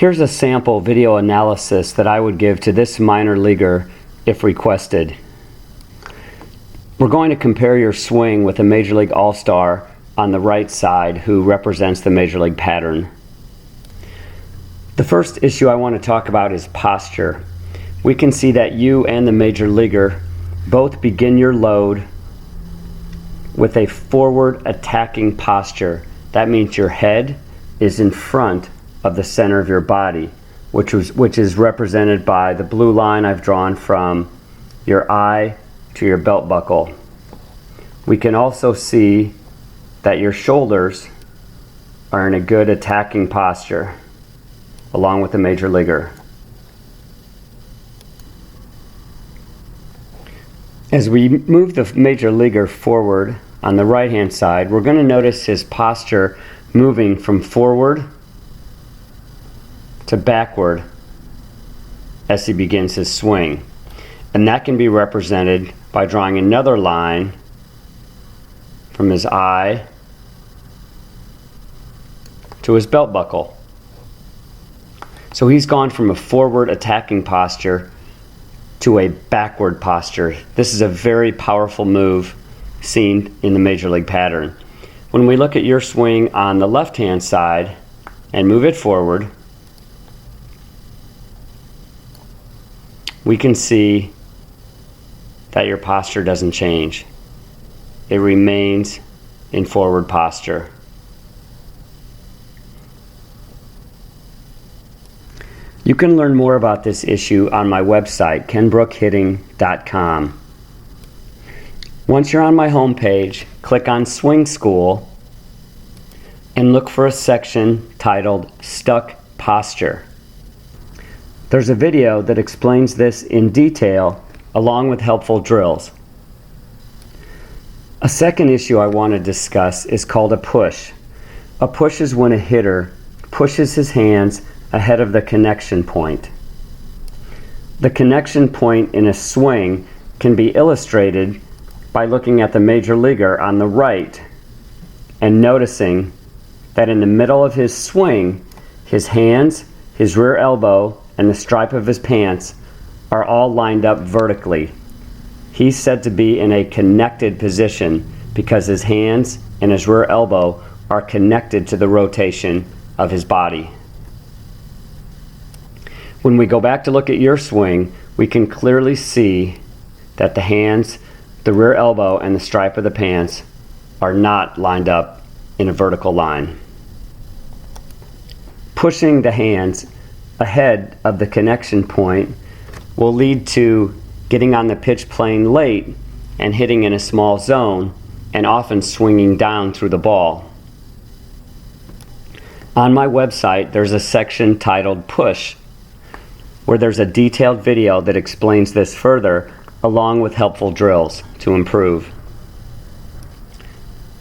Here's a sample video analysis that I would give to this minor leaguer if requested. We're going to compare your swing with a Major League All-Star on the right side who represents the Major League pattern. The first issue I want to talk about is posture. We can see that you and the Major Leaguer both begin your load with a forward attacking posture. That means your head is in front of the center of your body, which is represented by the blue line I've drawn from your eye to your belt buckle. We can also see that your shoulders are in a good attacking posture, along with the Major Leaguer. As we move the Major Leaguer forward on the right hand side, we're going to notice his posture moving from forward to backward as he begins his swing. And that can be represented by drawing another line from his eye to his belt buckle. So he's gone from a forward attacking posture to a backward posture. This is a very powerful move seen in the Major League pattern. When we look at your swing on the left hand side and move it forward, we can see that your posture doesn't change. It remains in forward posture. You can learn more about this issue on my website, kenbrookehitting.com. Once you're on my homepage, click on Swing School and look for a section titled Stuck Posture. There's a video that explains this in detail along with helpful drills. A second issue I want to discuss is called a push. A push is when a hitter pushes his hands ahead of the connection point. The connection point in a swing can be illustrated by looking at the Major Leaguer on the right and noticing that in the middle of his swing, his hands, his rear elbow, and the stripe of his pants are all lined up vertically. He's said to be in a connected position because his hands and his rear elbow are connected to the rotation of his body. When we go back to look at your swing, we can clearly see that the hands, the rear elbow, and the stripe of the pants are not lined up in a vertical line. Pushing the hands ahead of the connection point will lead to getting on the pitch plane late and hitting in a small zone and often swinging down through the ball. On my website, there's a section titled Push, where there's a detailed video that explains this further, along with helpful drills to improve.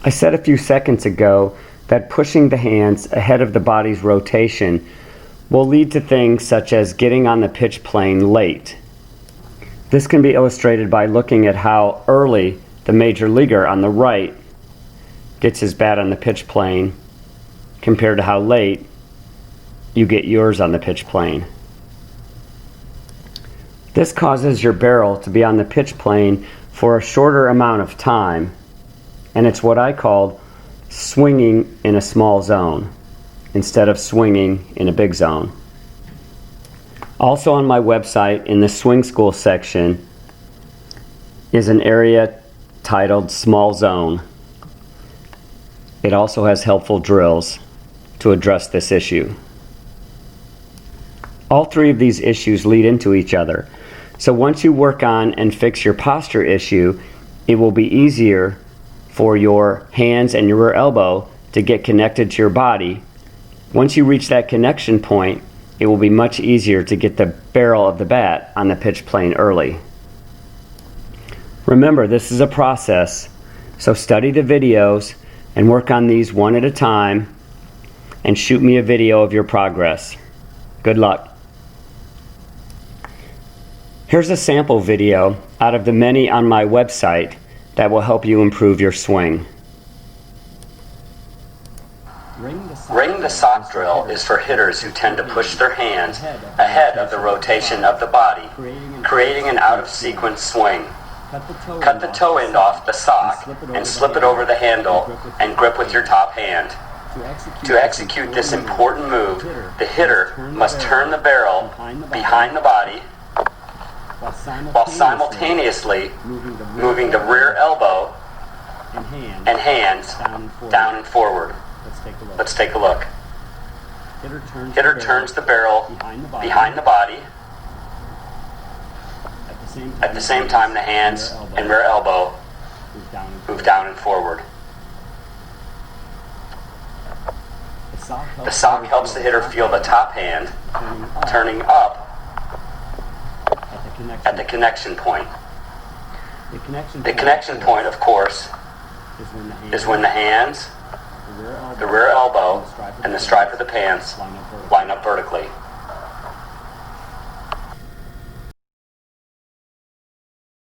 I said a few seconds ago that pushing the hands ahead of the body's rotation will lead to things such as getting on the pitch plane late. This can be illustrated by looking at how early the Major Leaguer on the right gets his bat on the pitch plane compared to how late you get yours on the pitch plane. This causes your barrel to be on the pitch plane for a shorter amount of time, and it's what I call swinging in a small zone instead of swinging in a big zone. Also on my website, in the Swing School section, is an area titled Small Zone. It also has helpful drills to address this issue. All three of these issues lead into each other. So once you work on and fix your posture issue, it will be easier for your hands and your rear elbow to get connected to your body. Once you reach that connection point, it will be much easier to get the barrel of the bat on the pitch plane early. Remember, this is a process, so study the videos and work on these one at a time and shoot me a video of your progress. Good luck. Here's a sample video out of the many on my website that will help you improve your swing. Ring the sock drill is for hitters who tend to push their hands ahead of the rotation of the body, creating an out-of-sequence swing. Cut the toe end off the sock and slip it over the handle and grip with your top hand. To execute this important move, the hitter must turn the barrel behind the body while simultaneously moving the rear elbow and hands down and forward. Let's take a look. Hitter turns the barrel behind the body. At the same time, the hands and rear elbow move down and forward. The sock helps the hitter feel the top hand turning up at the connection point. The connection point, of course, is when the hands, the rear elbow, and the stripe of the pants line up vertically.